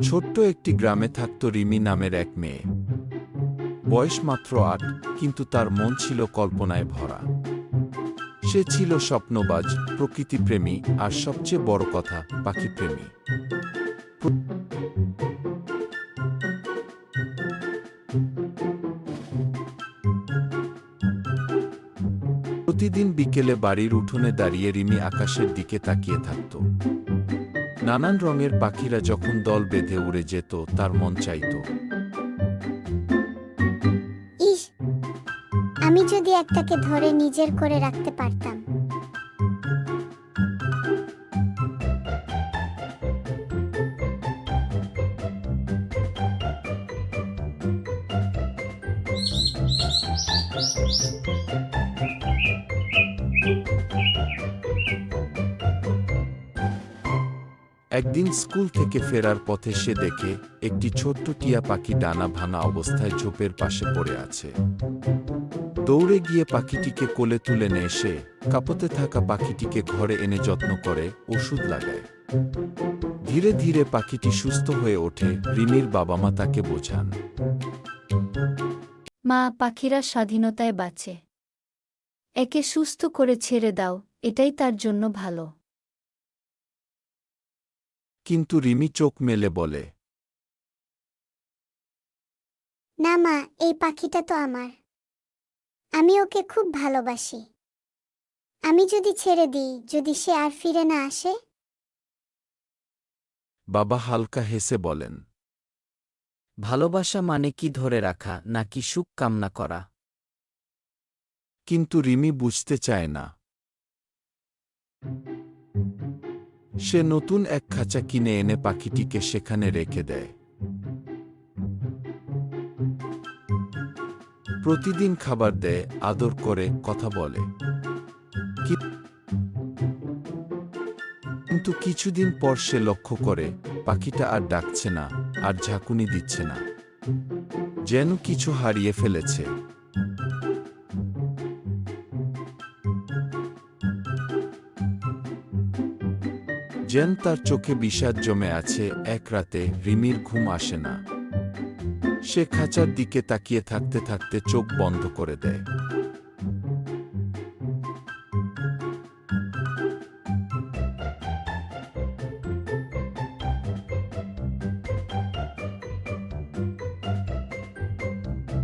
ছোট্ট একটি গ্রামে থাকত রিমি নামের এক মেয়ে। বয়স মাত্র ৮, কিন্তু তার মন ছিল কল্পনায় ভরা। সে ছিল স্বপ্নবাজ, প্রকৃতিপ্রেমী, আর সবচেয়ে বড় কথা, পাখিপ্রেমী। প্রতিদিন বিকেলে বাড়ির উঠোনে দাঁড়িয়ে রিমি আকাশের দিকে তাকিয়ে থাকত। নানান রঙের পাখিরা যখন দল বেঁধে উড়ে যেত, তার মন চাইত, ইস, আমি যদি একটাকে ধরে নিজের করে রাখতে পারতাম। একদিন স্কুল থেকে ফেরার পথে সে দেখে একটি ছোট্ট টিয়া পাখি ডানা ভাঙা অবস্থায় ঝোপের পাশে পড়ে আছে। দৌড়ে গিয়ে পাখিটিকে কোলে তুলে নিয়ে এসে কাঁপতে থাকা পাখিটিকে ঘরে এনে যত্ন করে, ওষুধ লাগায়। ধীরে ধীরে পাখিটি সুস্থ হয়ে ওঠে। রিমির বাবা মা তাকে বোঝান, মা, পাখিরা স্বাধীনতায় বাঁচে। একে সুস্থ করে ছেড়ে দাও, এটাই তার জন্য ভালো। কিন্তু রিমি চোখ মেলে বলে, না মা, এই পাখিটা তো আমার। আমি ওকে খুব ভালোবাসি। আমি যদি ছেড়ে দিই, যদি সে আর ফিরে না আসে? বাবা হালকা হেসে বলেন, ভালোবাসা মানে কি ধরে রাখা, নাকি সুখ কামনা করা? কিন্তু রিমি বুঝতে চায় না। সে নতুন এক খাঁচা কিনে এনে পাখিটিকে সেখানে রেখে দেয়। প্রতিদিন খাবার দেয়, আদর করে, কথা বলে। কিন্তু কিছুদিন পর সে লক্ষ্য করে পাখিটা আর ডাকছে না, আর ঝাঁকুনি দিচ্ছে না, যেন কিছু হারিয়ে ফেলেছে। যেন তার চোখে বিষাদ জমে আছে। এক রাতে রিমির ঘুম আসে না। সে খাঁচার দিকে তাকিয়ে থাকতে থাকতে চোখ বন্ধ করে দেয়।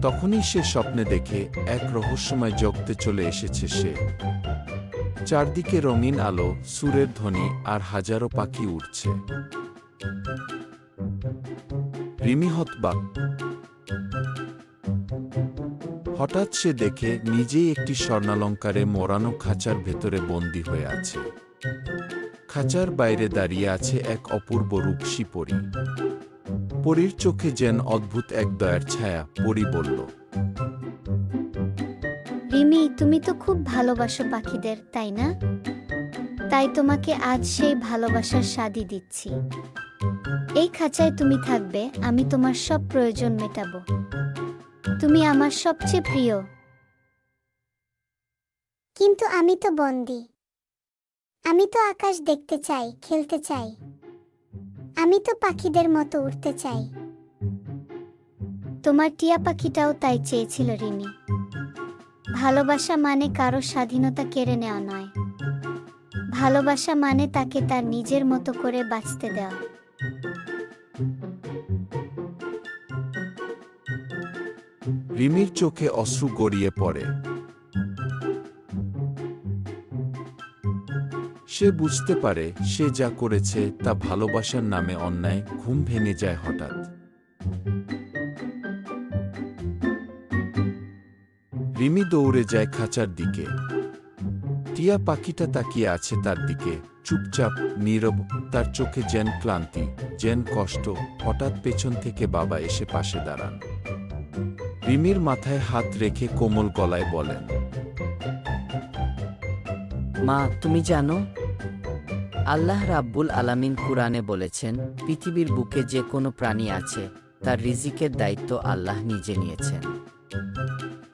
তখনই সে স্বপ্নে দেখে এক রহস্যময় জগতে চলে এসেছে সে। চারদিকে রঙিন আলো, সুরের ধ্বনি, আর হাজারো পাখি উড়ছে। রিমি হতবাক। হঠাৎ সে দেখে নিজেই একটি স্বর্ণালঙ্কারে মোড়ানো খাঁচার ভেতরে বন্দী হয়ে আছে। খাঁচার বাইরে দাঁড়িয়ে আছে এক অপূর্ব রূপসী পরী। পরীর চোখে যেন অদ্ভুত এক দয়ার ছায়া। পরী বলল, রিমি, তুমি তো খুব ভালোবাসো পাখিদের, তাই না? তাই তোমাকে আজ সেই ভালোবাসার স্বাদই দিচ্ছি। এই খাঁচায় তুমি থাকবে, আমি তোমার সব প্রয়োজন মেটাবো। তুমি আমার সবচেয়ে প্রিয়। কিন্তু আমি তো বন্দি। আমি তো আকাশ দেখতে চাই, খেলতে চাই। আমি তো পাখিদের মতো উড়তে চাই। তোমার টিয়া পাখিটাও তাই চেয়েছিল রিমি। ভালোবাসা মানে কারো স্বাধীনতা কেড়ে নেওয়া নয়। ভালোবাসা মানে তাকে তার নিজের মতো করে বাঁচতে দেওয়া। রিমির চোখে অশ্রু গড়িয়ে পড়ে। সে বুঝতে পারে সে যা করেছে তা ভালোবাসার নামে অন্যায়। ঘুম ভেঙে যায় হঠাৎ। রিমি দৌড়ে যায় খাঁচার দিকে। টিয়া পাখিটা তাকিয়ে আছে তার দিকে, চুপচাপ, নীরব। তার চোখে যেন ক্লান্তি, যেন কষ্ট। হঠাৎ পেছন থেকে বাবা এসে পাশে দাঁড়ান। রিমির মাথায় হাত রেখে কোমল গলায় বলেন, মা, তুমি জানো, আল্লাহ রাব্বুল আলামিন কুরআনে বলেছেন, পৃথিবীর বুকে যে কোনো প্রাণী আছে তার রিজিকের দায়িত্ব আল্লাহ নিজে নিয়েছেন।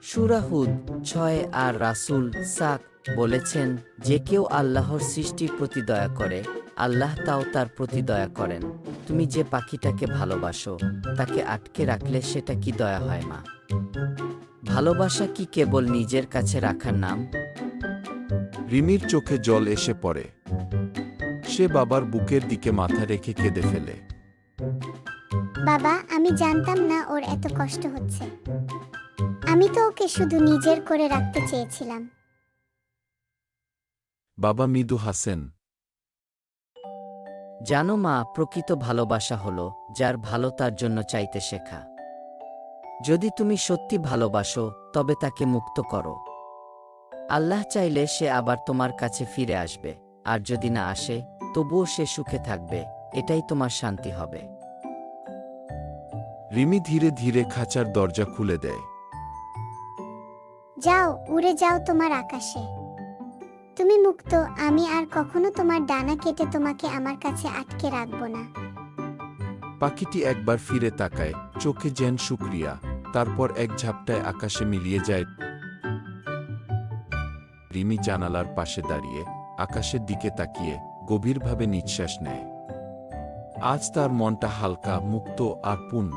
সূরা হুদ 6 আর রাসূল সাক বলেছেন, যে কেউ আল্লাহর সৃষ্টির প্রতি দয়া করে, আল্লাহ তাও তার প্রতি দয়া করেন। তুমি যে পাখিটাকে ভালোবাসো, তাকে আটকে রাখলে সেটা কি দয়া হয় মা? ভালোবাসা কি কেবল নিজের কাছে রাখার নাম? রিমির চোখে জল এসে পড়ে। সে বাবার বুকের দিকে মাথা রেখে কেঁদে ফেলে। বাবা, আমি জানতাম না ওর এত কষ্ট হচ্ছে। আমি তো ওকে শুধু নিজের করে রাখতে চেয়েছিলাম। বাবা মৃদু হাসেন। জানো মা, প্রকৃত ভালোবাসা হলো যার ভালো তার জন্য চাইতে শেখা। যদি তুমি সত্যি ভালোবাসো, তবে তাকে মুক্ত করো। আল্লাহ চাইলে সে আবার তোমার কাছে ফিরে আসবে, আর যদি না আসে, তবুও সে সুখে থাকবে। এটাই তোমার শান্তি হবে। রিমি ধীরে ধীরে খাঁচার দরজা খুলে দেয়। যাও, উড়ে যাও তোমার আকাশে। তুমি মুক্ত। আমি আর কখনো তোমার ডানা কেটে তোমাকে আমার কাছে আটকে রাখবো না। পাখিটি একবার ফিরে তাকায়, চোখে যেন শুকরিয়া, তারপর এক ঝাপটায় আকাশে মিলিয়ে যায়। রিমি জানালার পাশে দাঁড়িয়ে আকাশের দিকে তাকিয়ে গভীরভাবে নিঃশ্বাস নেয়। আজ তার মনটা হালকা, মুক্ত আর পূর্ণ।